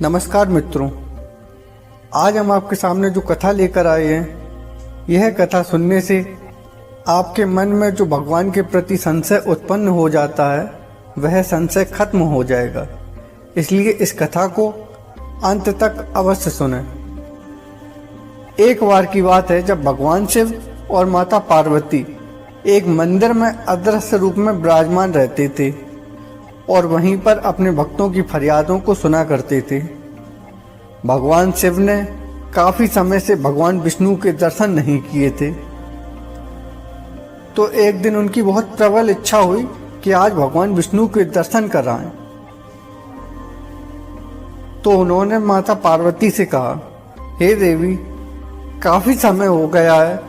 नमस्कार मित्रों, आज हम आपके सामने जो कथा लेकर आए हैं, यह कथा सुनने से आपके मन में जो भगवान के प्रति संशय उत्पन्न हो जाता है वह संशय खत्म हो जाएगा। इसलिए इस कथा को अंत तक अवश्य सुनें। एक बार की बात है जब भगवान शिव और माता पार्वती एक मंदिर में अदृश्य रूप में विराजमान रहते थे और वहीं पर अपने भक्तों की फरियादों को सुना करते थे। भगवान शिव ने काफी समय से भगवान विष्णु के दर्शन नहीं किए थे, तो एक दिन उनकी बहुत प्रबल इच्छा हुई कि आज भगवान विष्णु के दर्शन कराएं। तो उन्होंने माता पार्वती से कहा, हे देवी, काफी समय हो गया है,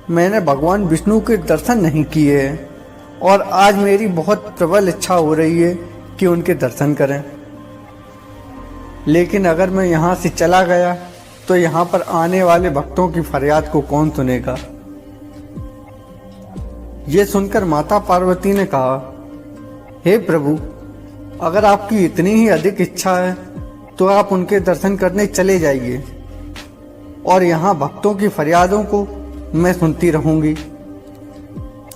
मैंने भगवान विष्णु के दर्शन नहीं किए हैं और आज मेरी बहुत प्रबल इच्छा हो रही है कि उनके दर्शन करें। लेकिन अगर मैं यहाँ से चला गया तो यहाँ पर आने वाले भक्तों की फरियाद को कौन सुनेगा। ये सुनकर माता पार्वती ने कहा, हे प्रभु, अगर आपकी इतनी ही अधिक इच्छा है तो आप उनके दर्शन करने चले जाइए और यहाँ भक्तों की फरियादों को मैं सुनती रहूंगी।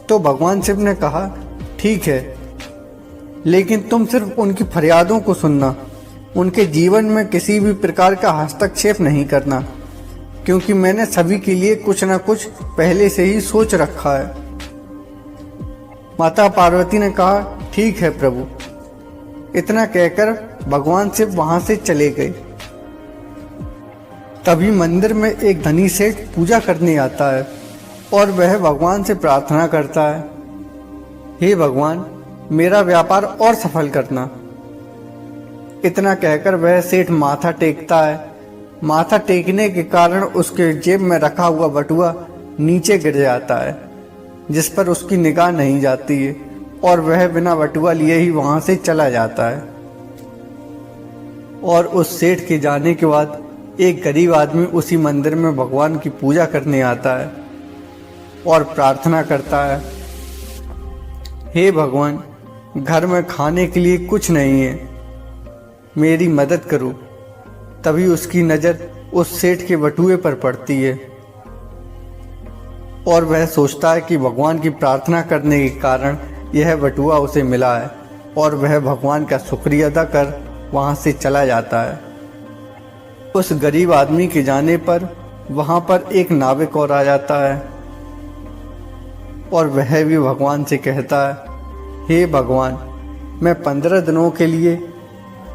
तो भगवान शिव ने कहा, ठीक है, लेकिन तुम सिर्फ उनकी फरियादों को सुनना, उनके जीवन में किसी भी प्रकार का हस्तक्षेप नहीं करना, क्योंकि मैंने सभी के लिए कुछ न कुछ पहले से ही सोच रखा है। माता पार्वती ने कहा, ठीक है प्रभु। इतना कहकर भगवान शिव वहां से चले गए। तभी मंदिर में एक धनी सेठ पूजा करने आता है और वह भगवान से प्रार्थना करता है, हे भगवान, मेरा व्यापार और सफल करना। इतना कहकर वह सेठ माथा टेकता है। माथा टेकने के कारण उसके जेब में रखा हुआ बटुआ नीचे गिर जाता है, जिस पर उसकी निगाह नहीं जाती है और वह बिना बटुआ लिए ही वहां से चला जाता है। और उस सेठ के जाने के बाद एक गरीब आदमी उसी मंदिर में भगवान की पूजा करने आता है और प्रार्थना करता है, हे भगवान, घर में खाने के लिए कुछ नहीं है, मेरी मदद करो। तभी उसकी नज़र उस सेठ के बटुए पर पड़ती है और वह सोचता है कि भगवान की प्रार्थना करने के कारण यह बटुआ उसे मिला है और वह भगवान का शुक्रिया अदा कर वहां से चला जाता है। उस गरीब आदमी के जाने पर वहां पर एक नाविक और आ जाता है और वह भी भगवान से कहता है, हे भगवान, मैं 15 दिनों के लिए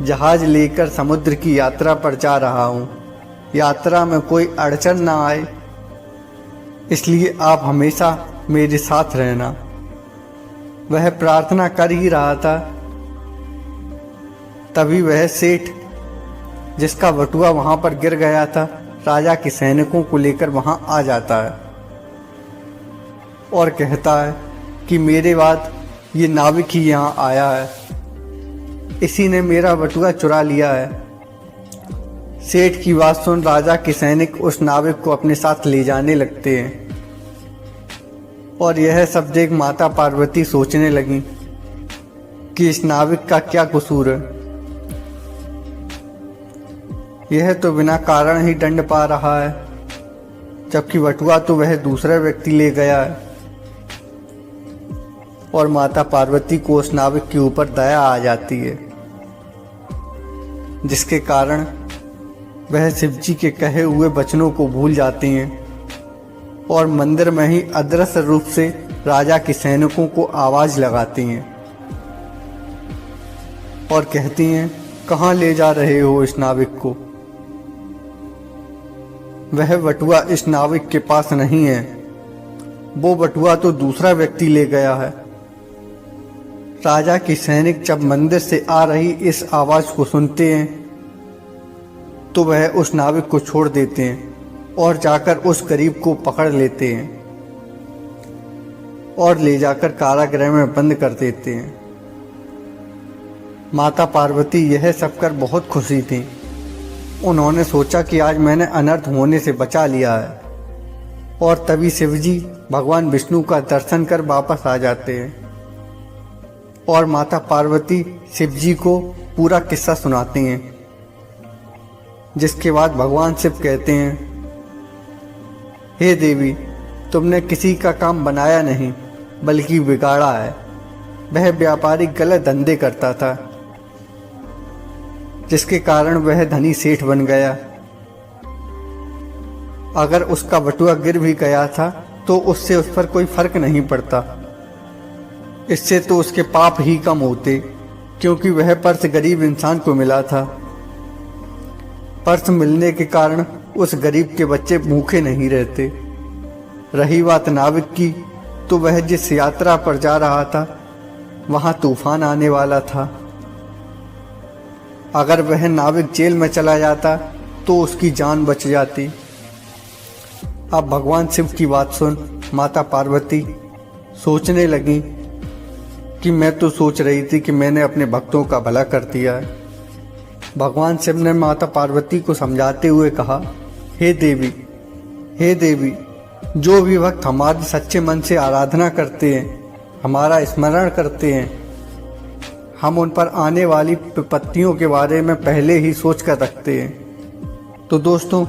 जहाज लेकर समुद्र की यात्रा पर जा रहा हूँ। यात्रा में कोई अड़चन ना आए, इसलिए आप हमेशा मेरे साथ रहना। वह प्रार्थना कर ही रहा था, तभी वह सेठ, जिसका बटुआ वहां पर गिर गया था, राजा के सैनिकों को लेकर वहां आ जाता है और कहता है कि मेरे बाद ये नाविक ही यहाँ आया है, इसी ने मेरा बटुआ चुरा लिया है। सेठ की बात सुन राजा के सैनिक उस नाविक को अपने साथ ले जाने लगते हैं और यह सब देख माता पार्वती सोचने लगी कि इस नाविक का क्या कसूर है। यह तो बिना कारण ही दंड पा रहा है, जबकि बटुआ तो वह दूसरा व्यक्ति ले गया है। और माता पार्वती को उस नाविक के ऊपर दया आ जाती है, जिसके कारण वह शिवजी के कहे हुए वचनों को भूल जाती हैं और मंदिर में ही अदृश्य रूप से राजा के सैनिकों को आवाज लगाती हैं और कहती हैं, कहाँ ले जा रहे हो इस नाविक को? वह बटुआ इस नाविक के पास नहीं है, वो बटुआ तो दूसरा व्यक्ति ले गया है। राजा के सैनिक जब मंदिर से आ रही इस आवाज को सुनते हैं तो वह उस नाविक को छोड़ देते हैं और जाकर उस गरीब को पकड़ लेते हैं और ले जाकर कारागृह में बंद कर देते हैं। माता पार्वती यह सब कर बहुत खुशी थी। उन्होंने सोचा कि आज मैंने अनर्थ होने से बचा लिया है और तभी शिवजी भगवान विष्णु का दर्शन कर वापस आ जाते हैं और माता पार्वती शिवजी को पूरा किस्सा सुनाती हैं जिसके बाद भगवान शिव कहते हैं, हे देवी, तुमने किसी का काम बनाया नहीं बल्कि बिगाड़ा है। वह व्यापारी गलत धंधे करता था, जिसके कारण वह धनी सेठ बन गया। अगर उसका बटुआ गिर भी गया था तो उससे उस पर कोई फर्क नहीं पड़ता। इससे तो उसके पाप ही कम होते, क्योंकि वह पर्स गरीब इंसान को मिला था। पर्स मिलने के कारण उस गरीब के बच्चे भूखे नहीं रहते। रही बात नाविक की, तो वह जिस यात्रा पर जा रहा था वहां तूफान आने वाला था। अगर वह नाविक जेल में चला जाता तो उसकी जान बच जाती। अब भगवान शिव की बात सुन माता पार्वती सोचने लगी कि मैं तो सोच रही थी कि मैंने अपने भक्तों का भला कर दिया है। भगवान शिव ने माता पार्वती को समझाते हुए कहा, हे देवी, जो भी भक्त हमारी सच्चे मन से आराधना करते हैं, हमारा स्मरण करते हैं, हम उन पर आने वाली विपत्तियों के बारे में पहले ही सोच कर रखते हैं। तो दोस्तों,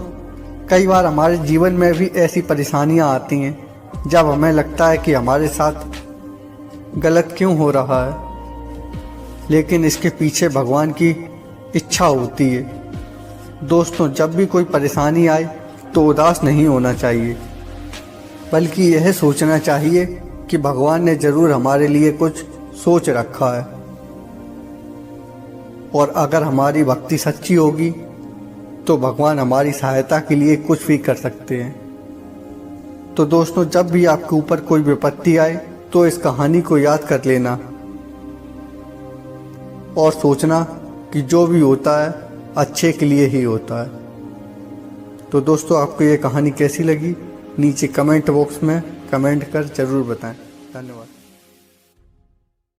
कई बार हमारे जीवन में भी ऐसी परेशानियां आती हैं जब हमें लगता है कि हमारे साथ गलत क्यों हो रहा है, लेकिन इसके पीछे भगवान की इच्छा होती है। दोस्तों, जब भी कोई परेशानी आए तो उदास नहीं होना चाहिए, बल्कि यह सोचना चाहिए कि भगवान ने जरूर हमारे लिए कुछ सोच रखा है, और अगर हमारी भक्ति सच्ची होगी तो भगवान हमारी सहायता के लिए कुछ भी कर सकते हैं। तो दोस्तों, जब भी आपके ऊपर कोई विपत्ति आए तो इस कहानी को याद कर लेना और सोचना कि जो भी होता है अच्छे के लिए ही होता है। तो दोस्तों, आपको ये कहानी कैसी लगी नीचे कमेंट बॉक्स में कमेंट कर जरूर बताएं। धन्यवाद।